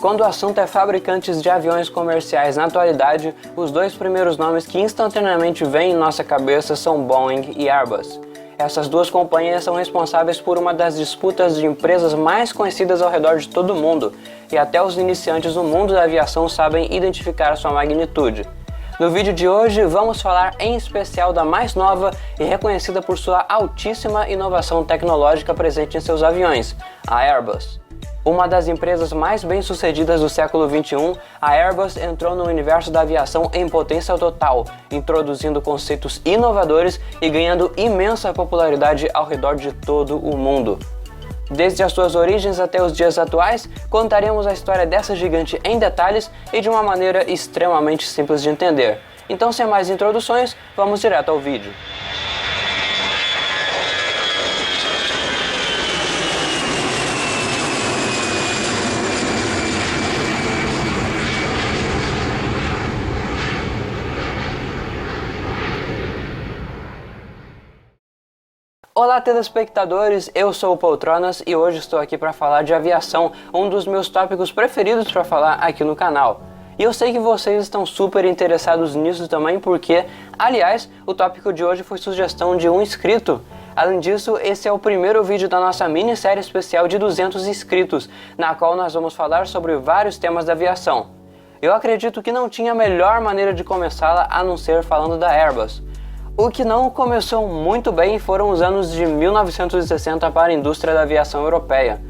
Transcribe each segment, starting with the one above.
Quando o assunto é fabricantes de aviões comerciais na atualidade, os dois primeiros nomes que instantaneamente vêm em nossa cabeça são Boeing e Airbus. Essas duas companhias são responsáveis por uma das disputas de empresas mais conhecidas ao redor de todo o mundo, e até os iniciantes no mundo da aviação sabem identificar sua magnitude. No vídeo de hoje vamos falar em especial da mais nova e reconhecida por sua altíssima inovação tecnológica presente em seus aviões, a Airbus. Uma das empresas mais bem-sucedidas do século XXI, a Airbus entrou no universo da aviação em potência total, introduzindo conceitos inovadores e ganhando imensa popularidade ao redor de todo o mundo. Desde as suas origens até os dias atuais, contaremos a história dessa gigante em detalhes e de uma maneira extremamente simples de entender. Então, sem mais introduções, vamos direto ao vídeo. Olá telespectadores, eu sou o Poltronas e hoje estou aqui para falar de aviação, um dos meus tópicos preferidos para falar aqui no canal. E eu sei que vocês estão super interessados nisso também porque, aliás, o tópico de hoje foi sugestão de um inscrito. Além disso, esse é o primeiro vídeo da nossa minissérie especial de 200 inscritos, na qual nós vamos falar sobre vários temas da aviação. Eu acredito que não tinha melhor maneira de começá-la a não ser falando da Airbus. O que não começou muito bem foram os anos de 1960 para a indústria da aviação europeia.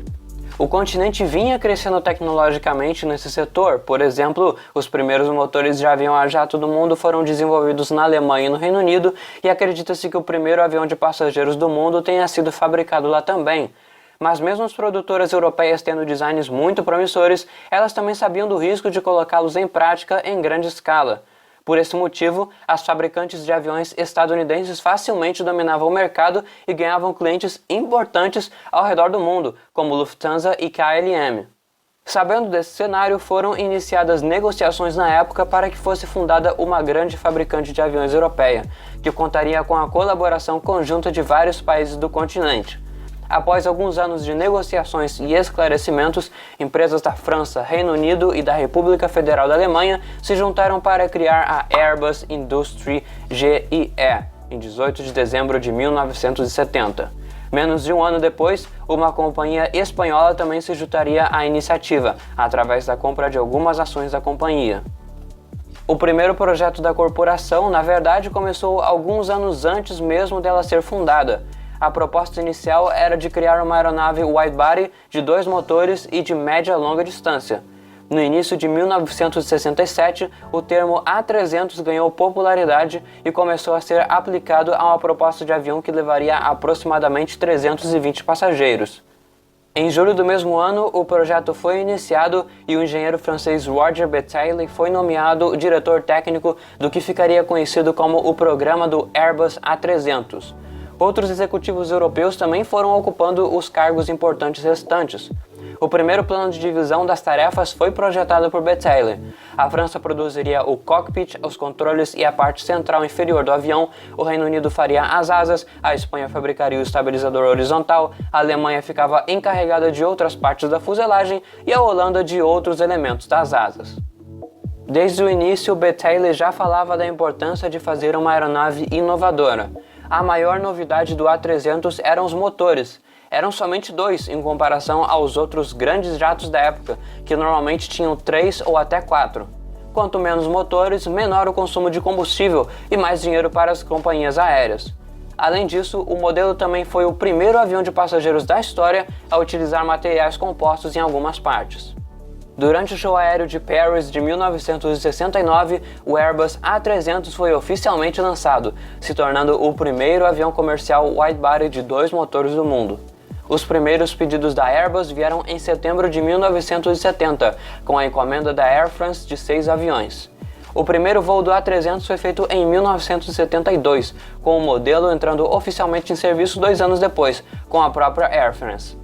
O continente vinha crescendo tecnologicamente nesse setor, por exemplo, os primeiros motores de avião a jato do mundo foram desenvolvidos na Alemanha e no Reino Unido, e acredita-se que o primeiro avião de passageiros do mundo tenha sido fabricado lá também. Mas mesmo as produtoras europeias tendo designs muito promissores, elas também sabiam do risco de colocá-los em prática em grande escala. Por esse motivo, as fabricantes de aviões estadunidenses facilmente dominavam o mercado e ganhavam clientes importantes ao redor do mundo, como Lufthansa e KLM. Sabendo desse cenário, foram iniciadas negociações na época para que fosse fundada uma grande fabricante de aviões europeia, que contaria com a colaboração conjunta de vários países do continente. Após alguns anos de negociações e esclarecimentos, empresas da França, Reino Unido e da República Federal da Alemanha se juntaram para criar a Airbus Industrie GIE, em 18 de dezembro de 1970. Menos de um ano depois, uma companhia espanhola também se juntaria à iniciativa, através da compra de algumas ações da companhia. O primeiro projeto da corporação, na verdade, começou alguns anos antes mesmo dela ser fundada. A proposta inicial era de criar uma aeronave wide-body de 2 motores e de média a longa distância. No início de 1967, o termo A300 ganhou popularidade e começou a ser aplicado a uma proposta de avião que levaria aproximadamente 320 passageiros. Em julho do mesmo ano, o projeto foi iniciado e o engenheiro francês Roger Bataille foi nomeado diretor técnico do que ficaria conhecido como o programa do Airbus A300. Outros executivos europeus também foram ocupando os cargos importantes restantes. O primeiro plano de divisão das tarefas foi projetado por Bataille. A França produziria o cockpit, os controles e a parte central inferior do avião, o Reino Unido faria as asas, a Espanha fabricaria o estabilizador horizontal, a Alemanha ficava encarregada de outras partes da fuselagem e a Holanda de outros elementos das asas. Desde o início, Bataille já falava da importância de fazer uma aeronave inovadora. A maior novidade do A300 eram os motores. Eram somente 2 em comparação aos outros grandes jatos da época, que normalmente tinham 3 ou até 4. Quanto menos motores, menor o consumo de combustível e mais dinheiro para as companhias aéreas. Além disso, o modelo também foi o primeiro avião de passageiros da história a utilizar materiais compostos em algumas partes. Durante o show aéreo de Paris de 1969, o Airbus A300 foi oficialmente lançado, se tornando o primeiro avião comercial wide-body de 2 motores do mundo. Os primeiros pedidos da Airbus vieram em setembro de 1970, com a encomenda da Air France de 6 aviões. O primeiro voo do A300 foi feito em 1972, com o modelo entrando oficialmente em serviço 2 anos depois, com a própria Air France.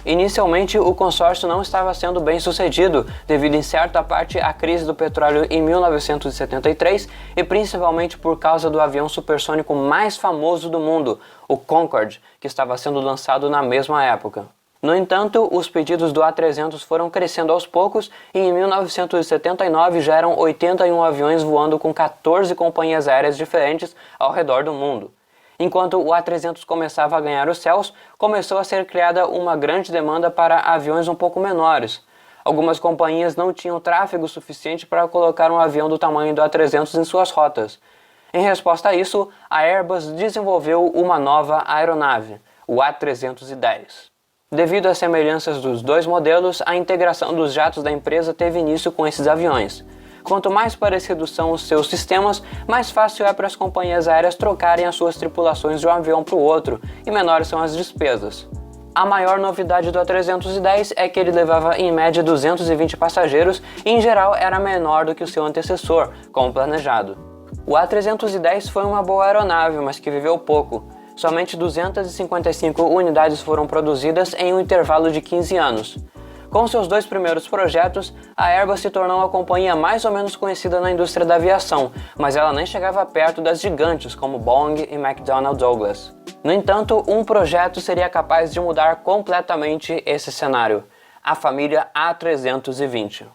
Inicialmente, o consórcio não estava sendo bem sucedido, devido em certa parte à crise do petróleo em 1973 e principalmente por causa do avião supersônico mais famoso do mundo, o Concorde, que estava sendo lançado na mesma época. No entanto, os pedidos do A300 foram crescendo aos poucos e em 1979 já eram 81 aviões voando com 14 companhias aéreas diferentes ao redor do mundo. Enquanto o A300 começava a ganhar os céus, começou a ser criada uma grande demanda para aviões um pouco menores. Algumas companhias não tinham tráfego suficiente para colocar um avião do tamanho do A300 em suas rotas. Em resposta a isso, a Airbus desenvolveu uma nova aeronave, o A310. Devido às semelhanças dos dois modelos, a integração dos jatos da empresa teve início com esses aviões. Quanto mais parecidos são os seus sistemas, mais fácil é para as companhias aéreas trocarem as suas tripulações de um avião para o outro, e menores são as despesas. A maior novidade do A310 é que ele levava em média 220 passageiros e em geral era menor do que o seu antecessor, como planejado. O A310 foi uma boa aeronave, mas que viveu pouco. Somente 255 unidades foram produzidas em um intervalo de 15 anos. Com seus dois primeiros projetos, a Airbus se tornou a companhia mais ou menos conhecida na indústria da aviação, mas ela nem chegava perto das gigantes como Boeing e McDonnell Douglas. No entanto, um projeto seria capaz de mudar completamente esse cenário: a família A320.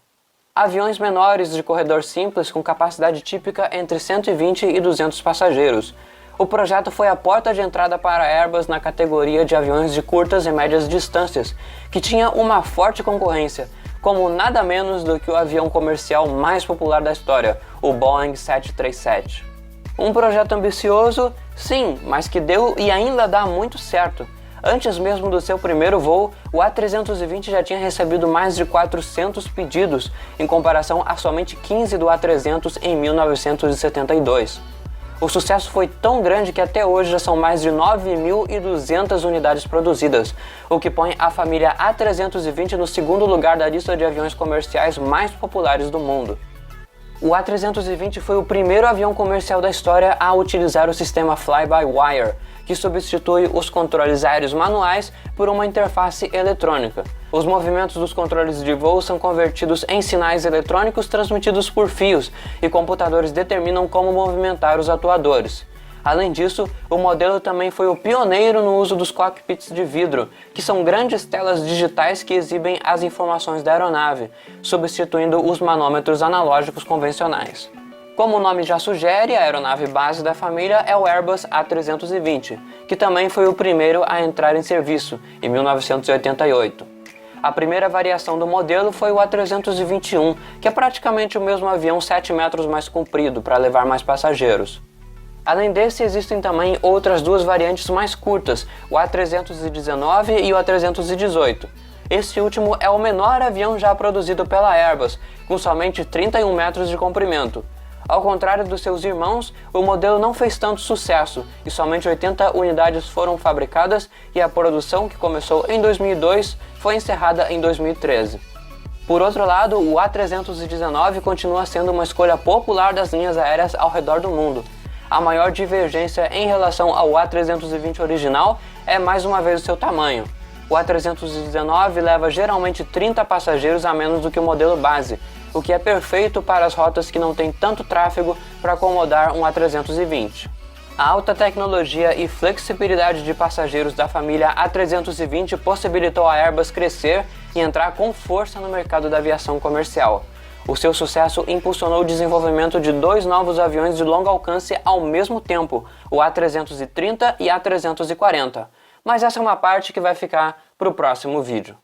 Aviões menores de corredor simples com capacidade típica entre 120 e 200 passageiros. O projeto foi a porta de entrada para a Airbus na categoria de aviões de curtas e médias distâncias, que tinha uma forte concorrência, como nada menos do que o avião comercial mais popular da história, o Boeing 737. Um projeto ambicioso, sim, mas que deu e ainda dá muito certo. Antes mesmo do seu primeiro voo, o A320 já tinha recebido mais de 400 pedidos, em comparação a somente 15 do A300 em 1972. O sucesso foi tão grande que até hoje já são mais de 9.200 unidades produzidas, o que põe a família A320 no segundo lugar da lista de aviões comerciais mais populares do mundo. O A320 foi o primeiro avião comercial da história a utilizar o sistema Fly-by-Wire, que substitui os controles aéreos manuais por uma interface eletrônica. Os movimentos dos controles de voo são convertidos em sinais eletrônicos transmitidos por fios, e computadores determinam como movimentar os atuadores. Além disso, o modelo também foi o pioneiro no uso dos cockpits de vidro, que são grandes telas digitais que exibem as informações da aeronave, substituindo os manômetros analógicos convencionais. Como o nome já sugere, a aeronave base da família é o Airbus A320, que também foi o primeiro a entrar em serviço, em 1988. A primeira variação do modelo foi o A321, que é praticamente o mesmo avião 7 metros mais comprido para levar mais passageiros. Além desse, existem também outras duas variantes mais curtas, o A319 e o A318. Este último é o menor avião já produzido pela Airbus, com somente 31 metros de comprimento. Ao contrário dos seus irmãos, o modelo não fez tanto sucesso e somente 80 unidades foram fabricadas, e a produção, que começou em 2002, foi encerrada em 2013. Por outro lado, o A319 continua sendo uma escolha popular das linhas aéreas ao redor do mundo. A maior divergência em relação ao A320 original é mais uma vez o seu tamanho. O A319 leva geralmente 30 passageiros a menos do que o modelo base, o que é perfeito para as rotas que não têm tanto tráfego para acomodar um A320. A alta tecnologia e flexibilidade de passageiros da família A320 possibilitou a Airbus crescer e entrar com força no mercado da aviação comercial. O seu sucesso impulsionou o desenvolvimento de dois novos aviões de longo alcance ao mesmo tempo, o A330 e A340. Mas essa é uma parte que vai ficar para o próximo vídeo.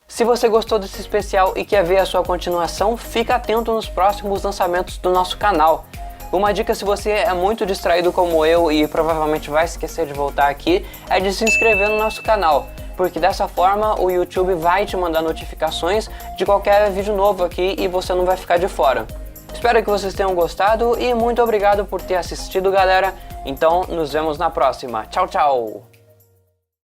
Se você gostou desse especial e quer ver a sua continuação, fica atento nos próximos lançamentos do nosso canal. Uma dica, se você é muito distraído como eu e provavelmente vai esquecer de voltar aqui, é de se inscrever no nosso canal, porque dessa forma o YouTube vai te mandar notificações de qualquer vídeo novo aqui e você não vai ficar de fora. Espero que vocês tenham gostado e muito obrigado por ter assistido, galera. Então nos vemos na próxima. Tchau, tchau!